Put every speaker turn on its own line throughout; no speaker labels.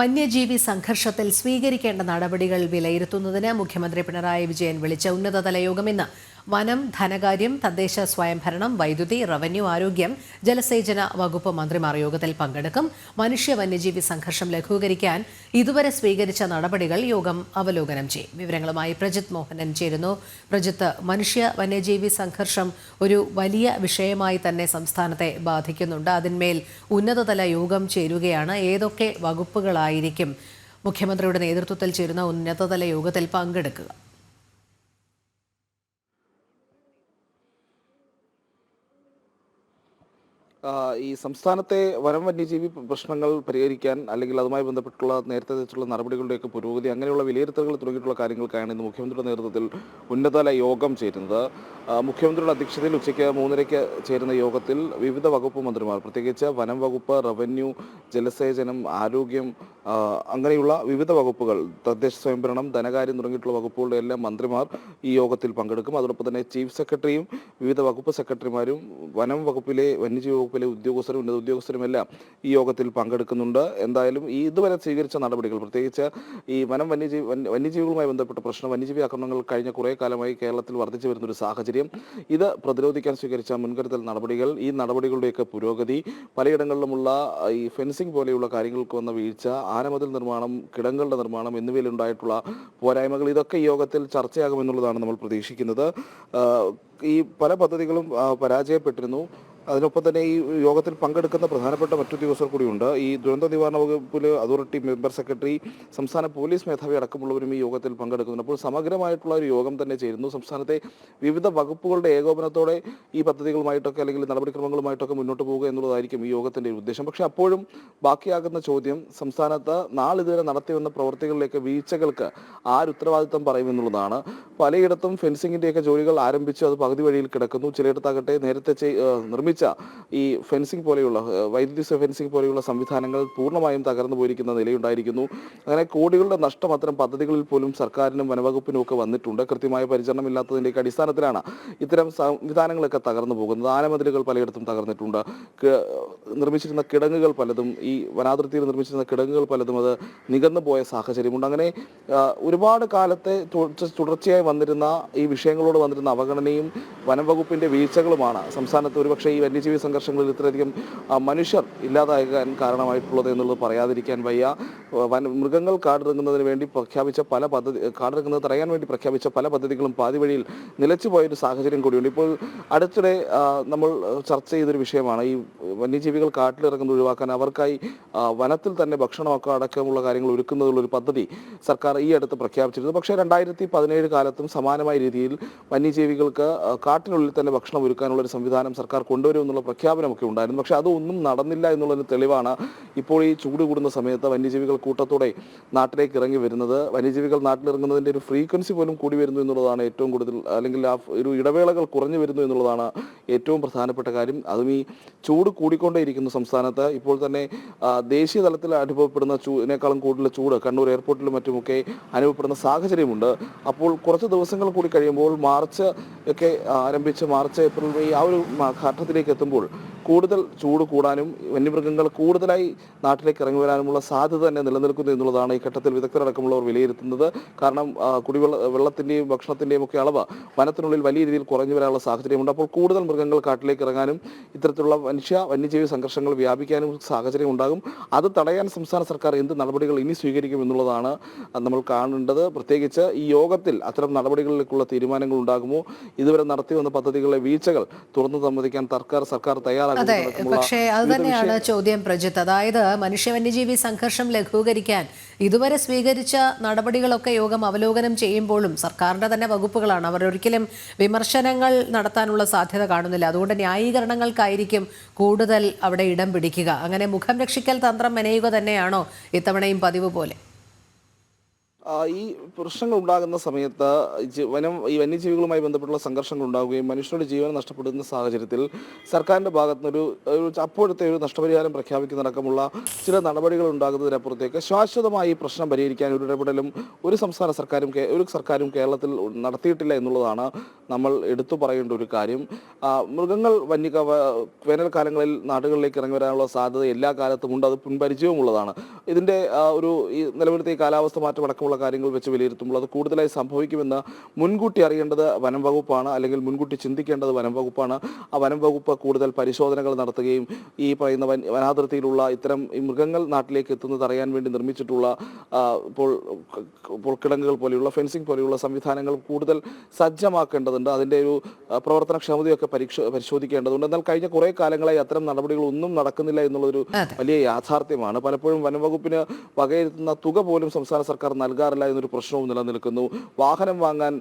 വന്യജീവി സംഘർഷത്തിൽ സ്വീകരിക്കേണ്ട നടപടികൾ വിലയിരുത്തുന്നതിന് മുഖ്യമന്ത്രി പിണറായി വിജയൻ വിളിച്ച ഉന്നതതല യോഗം ഇന്ന് വനം, ധനകാര്യം, തദ്ദേശ സ്വയംഭരണം, വൈദ്യുതി, റവന്യൂ, ആരോഗ്യം, ജലസേചന വകുപ്പ് മന്ത്രിമാർ യോഗത്തിൽ പങ്കെടുക്കും. മനുഷ്യ വന്യജീവി സംഘർഷം ലഘൂകരിക്കാൻ ഇതുവരെ സ്വീകരിച്ച നടപടികൾ യോഗം അവലോകനം ചെയ്യും. വിവരങ്ങളുമായി പ്രജിത്ത് മോഹനൻ ചേരുന്നു. പ്രജിത്ത്, മനുഷ്യ വന്യജീവി സംഘർഷം ഒരു വലിയ വിഷയമായി തന്നെ സംസ്ഥാനത്തെ ബാധിക്കുന്നുണ്ട്. അതിന്മേൽ ഉന്നതതല യോഗം ചേരുകയാണ്. ഏതൊക്കെ വകുപ്പുകളായിരിക്കും മുഖ്യമന്ത്രിയുടെ നേതൃത്വത്തിൽ ചേരുന്ന ഉന്നതതല യോഗത്തിൽ പങ്കെടുക്കുക?
ഈ സംസ്ഥാനത്തെ വനം വന്യജീവി പ്രശ്നങ്ങൾ പരിഹരിക്കാൻ അല്ലെങ്കിൽ അതുമായി ബന്ധപ്പെട്ടുള്ള നേരത്തെ വെച്ചുള്ള നടപടികളുടെയൊക്കെ പുരോഗതി, അങ്ങനെയുള്ള വിലയിരുത്തലുകൾ തുടങ്ങിയിട്ടുള്ള കാര്യങ്ങൾക്കാണ് ഇന്ന് മുഖ്യമന്ത്രിയുടെ നേതൃത്വത്തിൽ ഉന്നതതല യോഗം ചേരുന്നത്. മുഖ്യമന്ത്രിയുടെ അധ്യക്ഷതയിൽ ഉച്ചയ്ക്ക് 3:30 ചേരുന്ന യോഗത്തിൽ വിവിധ വകുപ്പ് മന്ത്രിമാർ, പ്രത്യേകിച്ച് വനം വകുപ്പ്, റവന്യൂ, ജലസേചനം, ആരോഗ്യം, അങ്ങനെയുള്ള വിവിധ വകുപ്പുകൾ, തദ്ദേശ സ്വയംഭരണം, ധനകാര്യം തുടങ്ങിയിട്ടുള്ള വകുപ്പുകളുടെ എല്ലാം മന്ത്രിമാർ ഈ യോഗത്തിൽ പങ്കെടുക്കും. അതോടൊപ്പം തന്നെ ചീഫ് സെക്രട്ടറിയും വിവിധ വകുപ്പ് സെക്രട്ടറിമാരും വനം വകുപ്പിലെ വന്യജീവി വകുപ്പിലെ ഉദ്യോഗസ്ഥരും ഉന്നത ഉദ്യോഗസ്ഥരും എല്ലാം ഈ യോഗത്തിൽ പങ്കെടുക്കുന്നുണ്ട്. എന്തായാലും ഈ ഇതുവരെ സ്വീകരിച്ച നടപടികൾ, പ്രത്യേകിച്ച് ഈ വന്യജീവികളുമായി ബന്ധപ്പെട്ട പ്രശ്നം, വന്യജീവി ആക്രമണങ്ങൾ കഴിഞ്ഞ കുറേ കാലമായി കേരളത്തിൽ വർദ്ധിച്ചു വരുന്നൊരു സാഹചര്യം, ഇത് പ്രതിരോധിക്കാൻ സ്വീകരിച്ച മുൻകരുതൽ നടപടികൾ, ഈ നടപടികളുടെയൊക്കെ പുരോഗതി, പലയിടങ്ങളിലുമുള്ള ഈ ഫെൻസിംഗ് പോലെയുള്ള കാര്യങ്ങൾക്ക് വന്ന വീഴ്ച, ആനമതിൽ നിർമ്മാണം, കിടങ്ങളുടെ നിർമ്മാണം എന്നിവയിലുണ്ടായിട്ടുള്ള പോരായ്മകൾ, ഇതൊക്കെ ഈ യോഗത്തിൽ ചർച്ചയാകുമെന്നുള്ളതാണ് നമ്മൾ പ്രതീക്ഷിക്കുന്നത്. ഈ പല പദ്ധതികളും പരാജയപ്പെട്ടിരുന്നു. അതിനൊപ്പം തന്നെ ഈ യോഗത്തിൽ പങ്കെടുക്കുന്ന പ്രധാനപ്പെട്ട മറ്റുദ്യോഗസ്ഥർ കൂടിയുണ്ട്. ഈ ദുരന്ത നിവാരണ വകുപ്പിൽ അതോറിറ്റി മെമ്പർ സെക്രട്ടറി, സംസ്ഥാന പോലീസ് മേധാവി അടക്കമുള്ളവരും ഈ യോഗത്തിൽ പങ്കെടുക്കുന്നുണ്ട്. അപ്പോൾ സമഗ്രമായിട്ടുള്ള ഒരു യോഗം തന്നെ ചേരുന്നു. സംസ്ഥാനത്തെ വിവിധ വകുപ്പുകളുടെ ഏകോപനത്തോടെ ഈ പദ്ധതികളുമായിട്ടൊക്കെ അല്ലെങ്കിൽ നടപടിക്രമങ്ങളുമായിട്ടൊക്കെ മുന്നോട്ട് പോവുക എന്നുള്ളതായിരിക്കും ഈ യോഗത്തിൻ്റെ ഉദ്ദേശം. പക്ഷേ അപ്പോഴും ബാക്കിയാകുന്ന ചോദ്യം, സംസ്ഥാനത്ത് നാളിതുവരെ നടത്തിവന്ന പ്രവൃത്തികളിലേക്ക് വീഴ്ചകൾക്ക് ആരുത്തരവാദിത്തം പറയുമെന്നുള്ളതാണ്. പലയിടത്തും ഫെൻസിങ്ങിൻ്റെയൊക്കെ ജോലികൾ ആരംഭിച്ചു, അത് പകുതി വഴിയിൽ കിടക്കുന്നു. ചിലയിടത്താകട്ടെ നേരത്തെ നിർമ്മിച്ച ഈ ഫെൻസിംഗ് പോലെയുള്ള വൈദ്യുതി ഫെൻസിംഗ് പോലെയുള്ള സംവിധാനങ്ങൾ പൂർണ്ണമായും തകർന്നു പോയിരിക്കുന്ന നിലയുണ്ടായിരിക്കുന്നു. അങ്ങനെ കോടികളുടെ നഷ്ടം അത്തരം പദ്ധതികളിൽ പോലും സർക്കാരിനും വനവകുപ്പിനും ഒക്കെ വന്നിട്ടുണ്ട്. കൃത്യമായ പരിചരണമില്ലാത്തതിൻ്റെയൊക്കെ അടിസ്ഥാനത്തിലാണ് ഇത്തരം സംവിധാനങ്ങളൊക്കെ തകർന്നു പോകുന്നത്. ആനമതിലുകൾ പലയിടത്തും തകർന്നിട്ടുണ്ട്. നിർമ്മിച്ചിരുന്ന കിടങ്ങുകൾ പലതും, ഈ വനാതിർത്തിയിൽ നിർമ്മിച്ചിരുന്ന കിടങ്ങുകൾ പലതും അത് നികന്നു പോയ സാഹചര്യമുണ്ട്. അങ്ങനെ ഒരുപാട് കാലത്തെ തുടർച്ചയായി വന്നിരുന്ന ഈ വിഷയങ്ങളോട് വന്നിരുന്ന അവഗണനയും വനംവകുപ്പിൻ്റെ വീഴ്ചകളുമാണ് സംസ്ഥാനത്ത് ഒരുപക്ഷെ ഈ വന്യജീവി സംഘർഷങ്ങളിൽ ഇത്രയധികം മനുഷ്യർ ഇല്ലാതാകാൻ കാരണമായിട്ടുള്ളത് എന്നുള്ളത് പറയാതിരിക്കാൻ വയ്യ. മൃഗങ്ങൾ കാടിറങ്ങുന്നതിന് വേണ്ടി പ്രഖ്യാപിച്ച പല കാടിറങ്ങുന്നത് തടയാൻ വേണ്ടി പ്രഖ്യാപിച്ച പല പദ്ധതികളും പാതി വഴിയിൽ നിലച്ചുപോയൊരു സാഹചര്യം കൂടിയുണ്ട്. ഇപ്പോൾ അടുത്തിടെ നമ്മൾ ചർച്ച ചെയ്തൊരു വിഷയമാണ് ഈ വന്യജീവികൾ കാട്ടിലിറങ്ങുന്നത് ഒഴിവാക്കാൻ അവർക്കായി വനത്തിൽ തന്നെ ഭക്ഷണമൊക്കെ അടക്കമുള്ള കാര്യങ്ങൾ ഒരുക്കുന്നതിലുള്ളൊരു പദ്ധതി സർക്കാർ ഈ അടുത്ത് പ്രഖ്യാപിച്ചിരുന്നു. പക്ഷേ 2017 കാലത്തും സമാനമായ രീതിയിൽ വന്യജീവികൾക്ക് കാട്ടിനുള്ളിൽ തന്നെ ഭക്ഷണം ഒരുക്കാനുള്ളൊരു സംവിധാനം സർക്കാർ കൊണ്ടുവരുമെന്നുള്ള പ്രഖ്യാപനമൊക്കെ ഉണ്ടായിരുന്നു. പക്ഷേ അതൊന്നും നടന്നില്ല എന്നുള്ളതിന് തെളിവാണ് ഇപ്പോൾ ഈ ചൂട് കൂടുന്ന സമയത്ത് വന്യജീവികൾ കൂട്ടത്തോടെ നാട്ടിലേക്ക് ഇറങ്ങി വരുന്നത്. വന്യജീവികൾ നാട്ടിലിറങ്ങുന്നതിൻ്റെ ഒരു ഫ്രീക്വൻസി പോലും കൂടി വരുന്നു എന്നുള്ളതാണ് ഏറ്റവും കൂടുതൽ, അല്ലെങ്കിൽ ആ ഒരു ഇടവേളകൾ കുറഞ്ഞു വരുന്നു എന്നുള്ളതാണ് ഏറ്റവും പ്രധാനപ്പെട്ട കാര്യം. അതും ഈ ചൂട് കൂടിക്കൊണ്ടേയിരിക്കുന്നു സംസ്ഥാനത്ത്. ഇപ്പോൾ തന്നെ ദേശീയ തലത്തിൽ അനുഭവപ്പെടുന്ന ചൂടിനേക്കാളും കൂടുതൽ ചൂട് കണ്ണൂർ എയർപോർട്ടിലും മറ്റുമൊക്കെ അനുഭവപ്പെടുന്ന സാഹചര്യമുണ്ട്. അപ്പോൾ കുറച്ച് ദിവസങ്ങൾ കൂടി കഴിയുമ്പോൾ മാർച്ച് ഒക്കെ ആരംഭിച്ച് മാർച്ച്, ഏപ്രിൽ, മെയ് ആ ഒരു ഘട്ടത്തിലേക്ക് എത്തുമ്പോൾ കൂടുതൽ ചൂട് കൂടാനും വന്യമൃഗങ്ങൾ കൂടുതലായി നാട്ടിലേക്ക് ഇറങ്ങി വരാനുമുള്ള സാധ്യത തന്നെ നിലനിൽക്കുന്നു എന്നുള്ളതാണ് ഈ ഘട്ടത്തിൽ വിദഗ്ധരടക്കമുള്ളവർ വിലയിരുത്തുന്നത്. കാരണം വെള്ളത്തിൻ്റെയും ഭക്ഷണത്തിൻ്റെയും ഒക്കെ അളവ് വനത്തിനുള്ളിൽ വലിയ രീതിയിൽ കുറഞ്ഞു വരാനുള്ള സാഹചര്യമുണ്ട്. അപ്പോൾ കൂടുതൽ മൃഗങ്ങൾ കാട്ടിലേക്ക് ഇറങ്ങാനും ഇത്തരത്തിലുള്ള വന്യജീവി സംഘർഷങ്ങൾ വ്യാപിക്കാനും സാഹചര്യം ഉണ്ടാകും. അത് തടയാൻ സംസ്ഥാന സർക്കാർ എന്ത് നടപടികൾ ഇനി സ്വീകരിക്കും എന്നുള്ളതാണ് നമ്മൾ കാണേണ്ടത്. പ്രത്യേകിച്ച് ഈ യോഗത്തിൽ അത്തരം നടപടികളിലേക്കുള്ള തീരുമാനങ്ങൾ ഉണ്ടാകുമോ, ഇതുവരെ നടത്തി വന്ന പദ്ധതികളിലെ വീഴ്ചകൾ തുറന്നു സമ്മതിക്കാൻ സർക്കാർ തയ്യാറാകും.
അതെ, പക്ഷേ അത് തന്നെയാണ് ചോദ്യം പ്രജിത്ത്. അതായത് മനുഷ്യ വന്യജീവി സംഘർഷം ലഘൂകരിക്കാൻ ഇതുവരെ സ്വീകരിച്ച നടപടികളൊക്കെ യോഗം അവലോകനം ചെയ്യുമ്പോഴും സർക്കാരിന്റെ തന്നെ വകുപ്പുകളാണ്, അവർ ഒരിക്കലും വിമർശനങ്ങൾ നടത്താനുള്ള സാധ്യത കാണുന്നില്ല. അതുകൊണ്ട് ന്യായീകരണങ്ങൾക്കായിരിക്കും കൂടുതൽ അവിടെ ഇടം പിടിക്കുക. അങ്ങനെ മുഖം രക്ഷിക്കൽ തന്ത്രം മെനയുക തന്നെയാണോ ഇത്തവണയും പതിവ് പോലെ?
ഈ പ്രശ്നങ്ങൾ ഉണ്ടാകുന്ന സമയത്ത് ഈ വന്യജീവികളുമായി ബന്ധപ്പെട്ടുള്ള സംഘർഷങ്ങൾ ഉണ്ടാവുകയും മനുഷ്യരുടെ ജീവൻ നഷ്ടപ്പെടുന്ന സാഹചര്യത്തിൽ സർക്കാരിൻ്റെ ഭാഗത്തുനിന്നൊരു അപ്പോഴത്തെ ഒരു നഷ്ടപരിഹാരം പ്രഖ്യാപിക്കുന്നതടക്കമുള്ള ചില നടപടികൾ ഉണ്ടാകുന്നതിനപ്പുറത്തേക്ക് ശാശ്വതമായി ഈ പ്രശ്നം പരിഹരിക്കാൻ ഒരു ഇടപെടലും ഒരു സംസ്ഥാന സർക്കാരും കേരളത്തിൽ നടത്തിയിട്ടില്ല എന്നുള്ളതാണ് നമ്മൾ എടുത്തു പറയേണ്ട ഒരു കാര്യം. മൃഗങ്ങൾ വേനൽക്കാലങ്ങളിൽ നാടുകളിലേക്ക് ഇറങ്ങി വരാനുള്ള സാധ്യത എല്ലാ കാലത്തും ഉണ്ട്. അത് മുൻപരിചയമുള്ളതാണ്. ഇതിൻ്റെ ഈ നിലവിലത്തെ ഈ കാലാവസ്ഥ മാറ്റം അടക്കമുള്ള കാര്യങ്ങൾ വെച്ച് വിലയിരുത്തുമ്പോൾ അത് കൂടുതലായി സംഭവിക്കുമെന്ന് മുൻകൂട്ടി അറിയേണ്ടത് വനം വകുപ്പാണ്, അല്ലെങ്കിൽ മുൻകൂട്ടി ചിന്തിക്കേണ്ടത് വനം വകുപ്പാണ്. ആ വനം വകുപ്പ് കൂടുതൽ പരിശോധനകൾ നടത്തുകയും ഈ പറയുന്ന വനാതിർത്തിയിലുള്ള ഇത്തരം ഈ മൃഗങ്ങൾ നാട്ടിലേക്ക് എത്തുന്നത് അറിയാൻ വേണ്ടി നിർമ്മിച്ചിട്ടുള്ള ഇപ്പോൾ കിടങ്ങുകൾ പോലെയുള്ള ഫെൻസിംഗ് പോലെയുള്ള സംവിധാനങ്ങൾ കൂടുതൽ സജ്ജമാക്കേണ്ടതുണ്ട്. അതിൻ്റെ ഒരു പ്രവർത്തനക്ഷമതയൊക്കെ പരിശോധിക്കേണ്ടതുണ്ട്. എന്നാൽ കഴിഞ്ഞ കുറേ കാലങ്ങളായി അത്തരം നടപടികളൊന്നും നടക്കുന്നില്ല എന്നുള്ളൊരു വലിയ യാഥാർത്ഥ്യമാണ്. പലപ്പോഴും വനം വകുപ്പിന് വകയിരുത്തുന്ന തുക പോലും സംസ്ഥാന സർക്കാർ നൽകാറില്ല എന്നൊരു പ്രശ്നവും നിലനിൽക്കുന്നു. വാഹനം വാങ്ങാൻ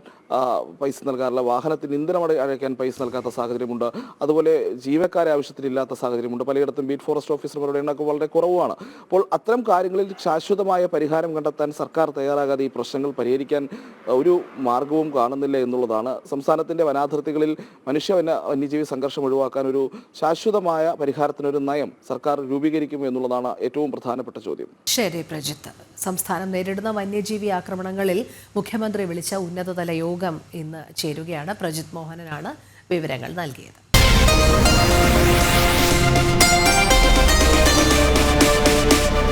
പൈസ നൽകാറില്ല, വാഹനത്തിന് ഇന്ധനം അടയ്ക്കാൻ പൈസ നൽകാത്ത സാഹചര്യമുണ്ട്. അതുപോലെ ജീവക്കാരെ ആവശ്യത്തിനില്ലാത്ത സാഹചര്യമുണ്ട്. പലയിടത്തും ബീറ്റ് ഫോറസ്റ്റ് ഓഫീസർമാരുടെ എണ്ണമൊക്കെ വളരെ കുറവാണ്. അപ്പോൾ അത്തരം കാര്യങ്ങളിൽ ശാശ്വതമായ പരിഹാരം കണ്ടെത്താൻ സർക്കാർ തയ്യാറാകാതെ ഈ പ്രശ്നങ്ങൾ പരിഹരിക്കാൻ ഒരു മാർഗവും കാണുന്നില്ല എന്നുള്ളതാണ്. സംസ്ഥാനത്തിൻ്റെ വനാതിർത്തികളിൽ വന്യജീവി സംഘർഷം ഒഴിവാക്കാൻ ഒരു ശാശ്വതമായ പരിഹാരത്തിനൊരു നയം സർക്കാർ രൂപീകരിക്കുമോ എന്നുള്ളതാണ് ഏറ്റവും പ്രധാനപ്പെട്ട ചോദ്യം.
ശരി പ്രജിത്ത്, സംസ്ഥാനം നേരിടുന്ന വന്യജീവി ആക്രമണങ്ങളിൽ മുഖ്യമന്ത്രി വിളിച്ച ഉന്നതതല യോഗം ഇന്ന് ചേരുകയാണ്. പ്രജിത്ത് മോഹനനാണ് വിവരങ്ങൾ നൽകിയത്.